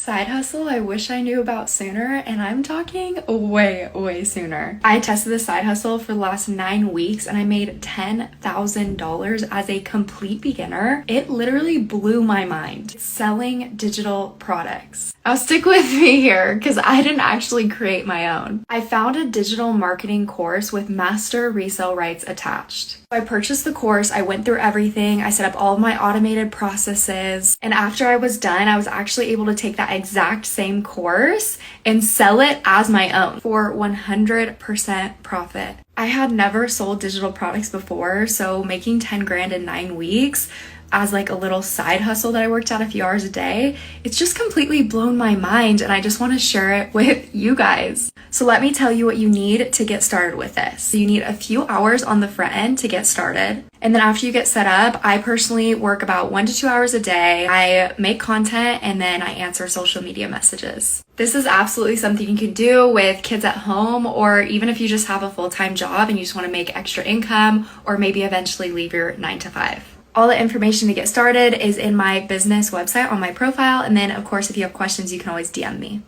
Side hustle I wish I knew about sooner, and I'm talking way sooner. I tested the side hustle for the last 9 weeks and I made $10,000 as a complete beginner. It literally blew my mind. Selling digital products. Now stick with me here because I didn't actually create my own. I found a digital marketing course with master resale rights attached. I purchased the course, I went through everything, I set up all of my automated processes, and after I was done, I was actually able to take that exact same course and sell it as my own for 100% profit. I had never sold digital products before, so making 10 grand in 9 weeks as like a little side hustle that I worked at a few hours a day, it's just completely blown my mind, and I just want to share it with you guys. So let me tell you what you need to get started with this. You need a few hours on the front end to get started. And then after you get set up, I personally work about 1 to 2 hours a day. I make content and then I answer social media messages. This is absolutely something you can do with kids at home, or even if you just have a full-time job and you just want to make extra income, or maybe eventually leave your 9 to 5. All the information to get started is in my business website on my profile. And then of course, if you have questions, you can always DM me.